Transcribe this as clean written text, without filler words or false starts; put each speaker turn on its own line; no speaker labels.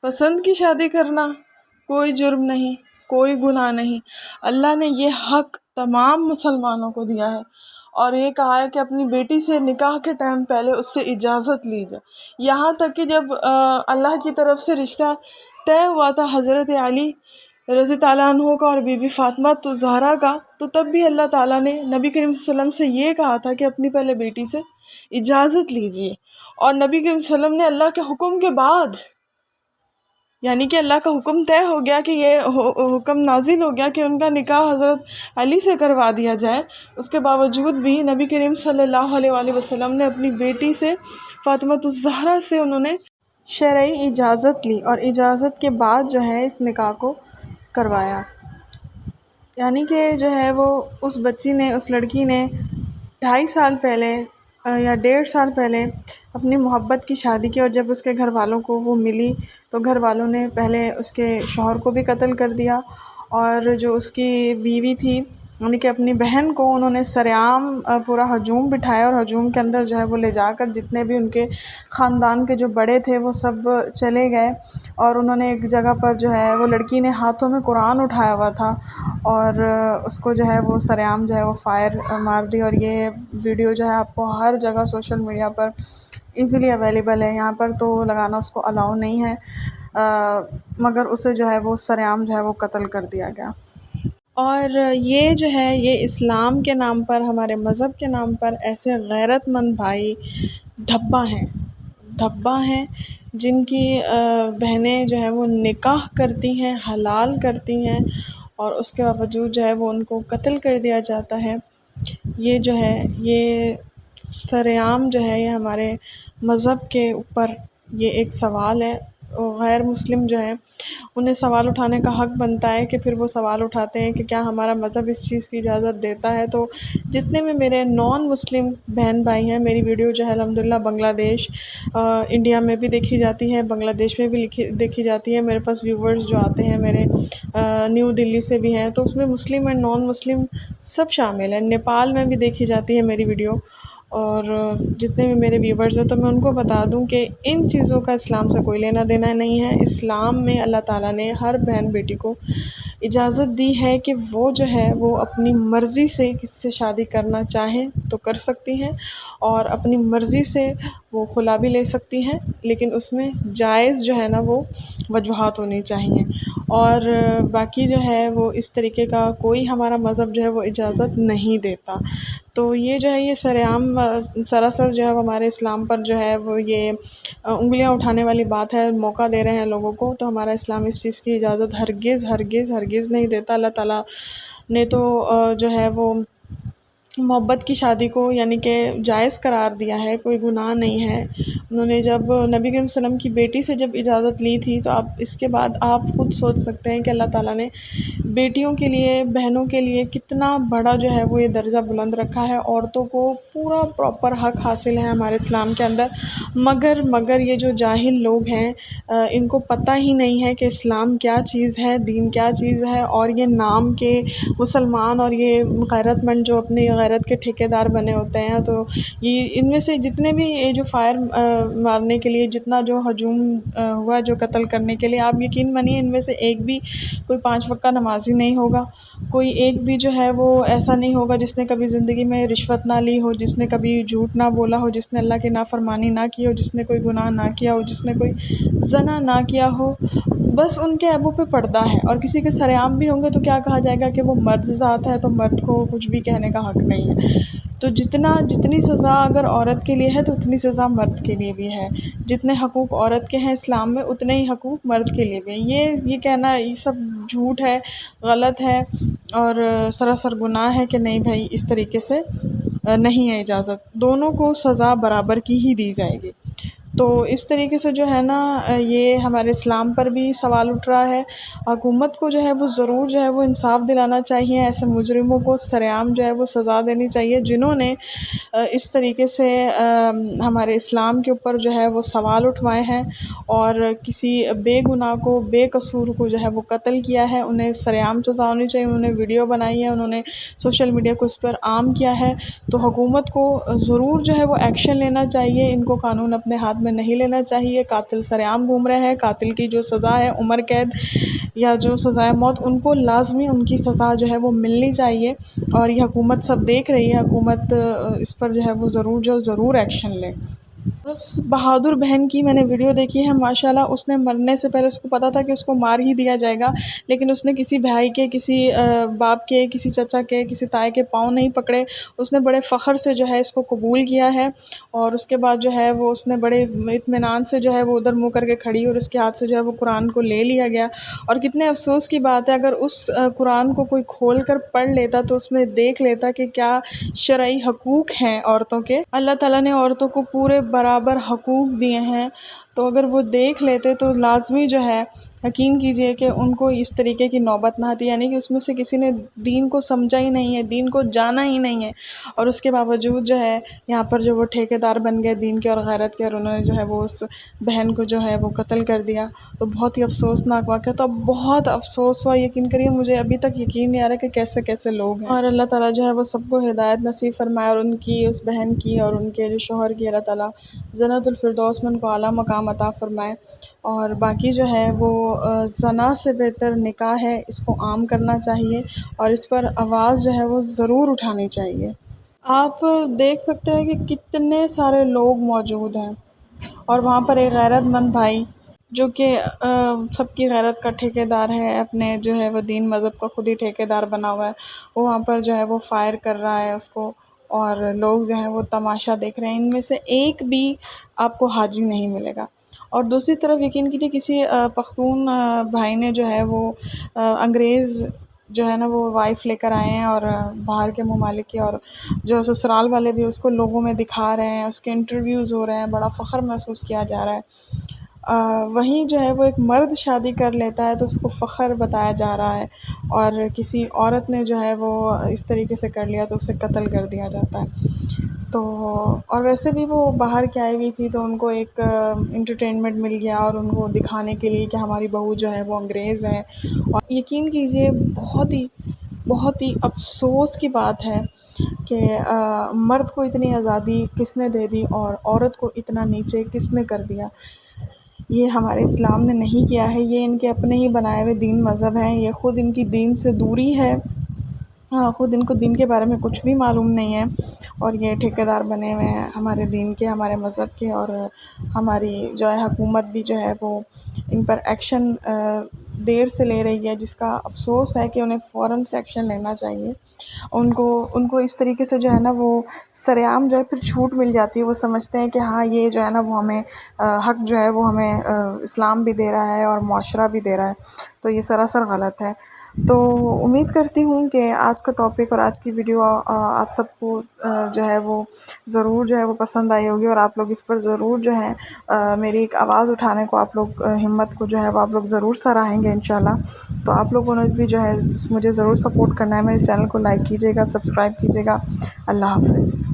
پسند کی شادی کرنا کوئی جرم نہیں، کوئی گناہ نہیں۔ اللہ نے یہ حق تمام مسلمانوں کو دیا ہے، اور یہ کہا ہے کہ اپنی بیٹی سے نکاح کے ٹائم پہلے اس سے اجازت لی جائے۔ یہاں تک کہ جب اللہ کی طرف سے رشتہ طے ہوا تھا حضرت علی رضی تعالیٰ عنہ کا اور بی بی فاطمہ تو زہرا کا، تو تب بھی اللہ تعالیٰ نے نبی کریم صلی اللہ علیہ وسلم سے یہ کہا تھا کہ اپنی پہلے بیٹی سے اجازت لیجیے، اور نبی کریم صلی اللہ علیہ وسلم نے اللہ کے حکم کے بعد، یعنی کہ اللہ کا حکم طے ہو گیا کہ یہ حکم نازل ہو گیا کہ ان کا نکاح حضرت علی سے کروا دیا جائے، اس کے باوجود بھی نبی کریم صلی اللہ علیہ وآلہ وسلم نے اپنی بیٹی سے فاطمہ الزہرا سے انہوں نے شرعی اجازت لی، اور اجازت کے بعد جو ہے اس نکاح کو کروایا۔ یعنی کہ جو ہے وہ اس بچی نے، اس لڑکی نے 2.5 سال پہلے یا 1.5 سال پہلے اپنی محبت کی شادی کی، اور جب اس کے گھر والوں کو وہ ملی تو گھر والوں نے پہلے اس کے شوہر کو بھی قتل کر دیا، اور جو اس کی بیوی تھی یعنی کہ اپنی بہن کو انہوں نے سرعام پورا ہجوم بٹھایا، اور ہجوم کے اندر جو ہے وہ لے جا کر جتنے بھی ان کے خاندان کے جو بڑے تھے وہ سب چلے گئے، اور انہوں نے ایک جگہ پر جو ہے وہ لڑکی نے ہاتھوں میں قرآن اٹھایا ہوا تھا، اور اس کو جو ہے وہ سرعام جو ہے وہ فائر مار دی، اور یہ ویڈیو جو ہے آپ کو ہر جگہ سوشل میڈیا پر ایزیلی اویلیبل ہے۔ یہاں پر تو لگانا اس کو الاؤ نہیں ہے، مگر اسے جو ہے وہ سرعام جو ہے وہ قتل کر دیا گیا۔ اور یہ جو ہے یہ اسلام کے نام پر، ہمارے مذہب کے نام پر ایسے غیرت مند بھائی دھبا ہیں جن کی بہنیں جو ہے وہ نکاح کرتی ہیں، حلال کرتی ہیں، اور اس کے باوجود جو ہے وہ ان کو قتل کر دیا جاتا ہے۔ یہ جو ہے یہ سرعام جو ہے یہ ہمارے مذہب کے اوپر یہ ایک سوال ہے۔ غیر مسلم جو ہیں انہیں سوال اٹھانے کا حق بنتا ہے کہ پھر وہ سوال اٹھاتے ہیں کہ کیا ہمارا مذہب اس چیز کی اجازت دیتا ہے۔ تو جتنے بھی میرے نان مسلم بہن بھائی ہیں، میری ویڈیو جو ہے الحمدللہ بنگلہ دیش، انڈیا میں بھی دیکھی جاتی ہے، بنگلہ دیش میں بھی دیکھی جاتی ہے۔ میرے پاس ویورز جو آتے ہیں میرے نیو دلی سے بھی ہیں، تو اس میں مسلم اینڈ نان مسلم سب شامل ہیں۔ نیپال میں بھی دیکھی جاتی ہے میری ویڈیو، اور جتنے بھی میرے ویورز ہیں تو میں ان کو بتا دوں کہ ان چیزوں کا اسلام سے کوئی لینا دینا نہیں ہے۔ اسلام میں اللہ تعالیٰ نے ہر بہن بیٹی کو اجازت دی ہے کہ وہ جو ہے وہ اپنی مرضی سے کسی سے شادی کرنا چاہیں تو کر سکتی ہیں، اور اپنی مرضی سے وہ خلا بھی لے سکتی ہیں، لیکن اس میں جائز جو ہے نا وہ وجوہات ہونی چاہیے، اور باقی جو ہے وہ اس طریقے کا کوئی ہمارا مذہب جو ہے وہ اجازت نہیں دیتا۔ تو یہ جو ہے یہ سرعام سراسر جو ہے ہمارے اسلام پر جو ہے وہ یہ انگلیاں اٹھانے والی بات ہے، موقع دے رہے ہیں لوگوں کو۔ تو ہمارا اسلام اس چیز کی اجازت ہرگز ہرگز ہرگز نہیں دیتا۔ اللہ تعالیٰ نے تو جو ہے وہ محبت کی شادی کو یعنی کہ جائز قرار دیا ہے، کوئی گناہ نہیں ہے۔ انہوں نے جب نبی کریم صلی اللہ علیہ وسلم کی بیٹی سے جب اجازت لی تھی تو اس کے بعد آپ خود سوچ سکتے ہیں کہ اللہ تعالیٰ نے بیٹیوں کے لیے، بہنوں کے لیے کتنا بڑا جو ہے وہ یہ درجہ بلند رکھا ہے۔ عورتوں کو پورا پراپر حق حاصل ہے ہمارے اسلام کے اندر، مگر یہ جو جاہل لوگ ہیں ان کو پتہ ہی نہیں ہے کہ اسلام کیا چیز ہے، دین کیا چیز ہے، اور یہ نام کے مسلمان اور یہ غیرت مند جو اپنی غیرت کے ٹھیکیدار بنے ہوتے ہیں، تو یہ ان میں سے جتنے بھی یہ جو فائر مارنے کے لیے جتنا جو ہجوم ہوا جو قتل کرنے کے لیے، آپ یقین مانیے ان میں سے ایک بھی کوئی 5 وقت کا نمازی نہیں ہوگا، کوئی ایک بھی جو ہے وہ ایسا نہیں ہوگا جس نے کبھی زندگی میں رشوت نہ لی ہو، جس نے کبھی جھوٹ نہ بولا ہو، جس نے اللہ کی نافرمانی نہ کی ہو، جس نے کوئی گناہ نہ کیا ہو، جس نے کوئی زنا نہ کیا ہو۔ بس ان کے عیبوں پہ پردہ ہے، اور کسی کے سرعام بھی ہوں گے تو کیا کہا جائے گا کہ وہ مرد ذات ہے، تو مرد کو کچھ بھی کہنے کا حق نہیں ہے۔ تو جتنی سزا اگر عورت کے لیے ہے تو اتنی سزا مرد کے لیے بھی ہے، جتنے حقوق عورت کے ہیں اسلام میں اتنے ہی حقوق مرد کے لیے بھی ہیں۔ یہ کہنا یہ سب جھوٹ ہے، غلط ہے، اور سراسر گناہ ہے کہ نہیں بھائی اس طریقے سے نہیں ہے اجازت، دونوں کو سزا برابر کی ہی دی جائے گی۔ تو اس طریقے سے جو ہے نا یہ ہمارے اسلام پر بھی سوال اٹھ رہا ہے۔ حکومت کو جو ہے وہ ضرور جو ہے وہ انصاف دلانا چاہیے، ایسے مجرموں کو سرعام جو ہے وہ سزا دینی چاہیے جنہوں نے اس طریقے سے ہمارے اسلام کے اوپر جو ہے وہ سوال اٹھوائے ہیں، اور کسی بے گناہ کو، بے قصور کو جو ہے وہ قتل کیا ہے، انہیں سرعام سزا ہونی چاہیے۔ انہوں نے ویڈیو بنائی ہے، انہوں نے سوشل میڈیا کو اس پر عام کیا ہے، تو حکومت کو ضرور جو ہے وہ ایکشن لینا چاہیے، ان کو قانون اپنے ہاتھ میں میں نہیں لینا چاہیے۔ قاتل سر عام گھوم رہے ہیں، قاتل کی جو سزا ہے عمر قید یا جو سزائے موت، ان کو لازمی ان کی سزا جو ہے وہ ملنی چاہیے، اور یہ حکومت سب دیکھ رہی ہے، حکومت اس پر جو ہے وہ ضرور ایکشن لے۔ اس بہادر بہن کی میں نے ویڈیو دیکھی ہے، ماشاءاللہ اس نے مرنے سے پہلے اس کو پتا تھا کہ اس کو مار ہی دیا جائے گا، لیکن اس نے کسی بھائی کے، کسی باپ کے، کسی چچا کے، کسی تائی کے پاؤں نہیں پکڑے، اس نے بڑے فخر سے جو ہے اس کو قبول کیا ہے، اور اس کے بعد جو ہے وہ اس نے بڑے اطمینان سے جو ہے وہ ادھر منہ کر کے کھڑی، اور اس کے ہاتھ سے جو ہے وہ قرآن کو لے لیا گیا۔ اور کتنے افسوس کی بات ہے، اگر اس قرآن کو کوئی کھول کر پڑھ لیتا تو اس میں دیکھ لیتا کہ کیا شرعی حقوق ہیں عورتوں کے۔ اللہ تعالیٰ نے عورتوں کو پورے برابر حقوق دیے ہیں، تو اگر وہ دیکھ لیتے تو لازمی جو ہے، یقین کیجئے کہ ان کو اس طریقے کی نوبت نہ آتی، یعنی کہ اس میں سے کسی نے دین کو سمجھا ہی نہیں ہے، دین کو جانا ہی نہیں ہے، اور اس کے باوجود جو ہے یہاں پر جو وہ ٹھیکیدار بن گئے دین کے اور غیرت کے، اور انہوں نے جو ہے وہ اس بہن کو جو ہے وہ قتل کر دیا۔ تو بہت ہی افسوسناک واقعہ، تو اب بہت افسوس ہوا، یقین کریے مجھے ابھی تک یقین نہیں آ رہا کہ کیسے کیسے لوگ ہیں۔ اور اللہ تعالیٰ جو ہے وہ سب کو ہدایت نصیب فرمائے، اور ان کی، اس بہن کی اور ان کے جو شوہر کی، اللہ تعالیٰ جنت الفردوس میں ان کو اعلیٰ مقام عطا فرمائے۔ اور باقی جو ہے وہ زنا سے بہتر نکاح ہے، اس کو عام کرنا چاہیے، اور اس پر آواز جو ہے وہ ضرور اٹھانی چاہیے۔ آپ دیکھ سکتے ہیں کہ کتنے سارے لوگ موجود ہیں، اور وہاں پر ایک غیرت مند بھائی جو کہ سب کی غیرت کا ٹھیکیدار ہے، اپنے جو ہے وہ دین مذہب کا خود ہی ٹھیکیدار بنا ہوا ہے، وہ وہاں پر جو ہے وہ فائر کر رہا ہے اس کو، اور لوگ جو ہیں وہ تماشا دیکھ رہے ہیں، ان میں سے ایک بھی آپ کو حاجی نہیں ملے گا۔ اور دوسری طرف یقین کیجیے کسی پختون بھائی نے جو ہے وہ انگریز جو ہے نا وہ وائف لے کر آئے ہیں، اور باہر کے ممالک کی، اور جو سسرال والے بھی اس کو لوگوں میں دکھا رہے ہیں، اس کے انٹرویوز ہو رہے ہیں، بڑا فخر محسوس کیا جا رہا ہے۔ وہیں جو ہے وہ ایک مرد شادی کر لیتا ہے تو اس کو فخر بتایا جا رہا ہے، اور کسی عورت نے جو ہے وہ اس طریقے سے کر لیا تو اسے قتل کر دیا جاتا ہے۔ تو اور ویسے بھی وہ باہر کی آئی ہوئی تھی تو ان کو ایک انٹرٹینمنٹ مل گیا، اور ان کو دکھانے کے لیے کہ ہماری بہو جو ہے وہ انگریز ہے۔ اور یقین کیجئے بہت ہی افسوس کی بات ہے کہ مرد کو اتنی آزادی کس نے دے دی اور عورت کو اتنا نیچے کس نے کر دیا۔ یہ ہمارے اسلام نے نہیں کیا ہے، یہ ان کے اپنے ہی بنائے ہوئے دین مذہب ہیں، یہ خود ان کی دین سے دوری ہے، خود ان کو دین کے بارے میں کچھ بھی معلوم نہیں ہے، اور یہ ٹھیکیدار بنے ہوئے ہیں ہمارے دین کے، ہمارے مذہب کے، اور ہماری جو ہے حکومت بھی جو ہے وہ ان پر ایکشن دیر سے لے رہی ہے، جس کا افسوس ہے کہ انہیں فوراً سے ایکشن لینا چاہیے۔ ان کو اس طریقے سے جو ہے نا وہ سرعام جو ہے پھر چھوٹ مل جاتی ہے، وہ سمجھتے ہیں کہ ہاں یہ جو ہے نا وہ ہمیں حق جو ہے وہ ہمیں اسلام بھی دے رہا ہے اور معاشرہ بھی دے رہا ہے، تو یہ سراسر غلط ہے۔ تو امید کرتی ہوں کہ آج کا ٹاپک اور آج کی ویڈیو آپ سب کو جو ہے وہ ضرور جو ہے وہ پسند آئی ہوگی، اور آپ لوگ اس پر ضرور جو ہے میری ایک آواز اٹھانے کو آپ لوگ ہمت کو جو ہے وہ آپ لوگ ضرور سراہیں گے انشاءاللہ۔ تو آپ لوگوں نے بھی جو ہے مجھے ضرور سپورٹ کرنا ہے، میرے چینل کو لائک کیجیے گا، سبسکرائب کیجیے گا۔ اللہ حافظ۔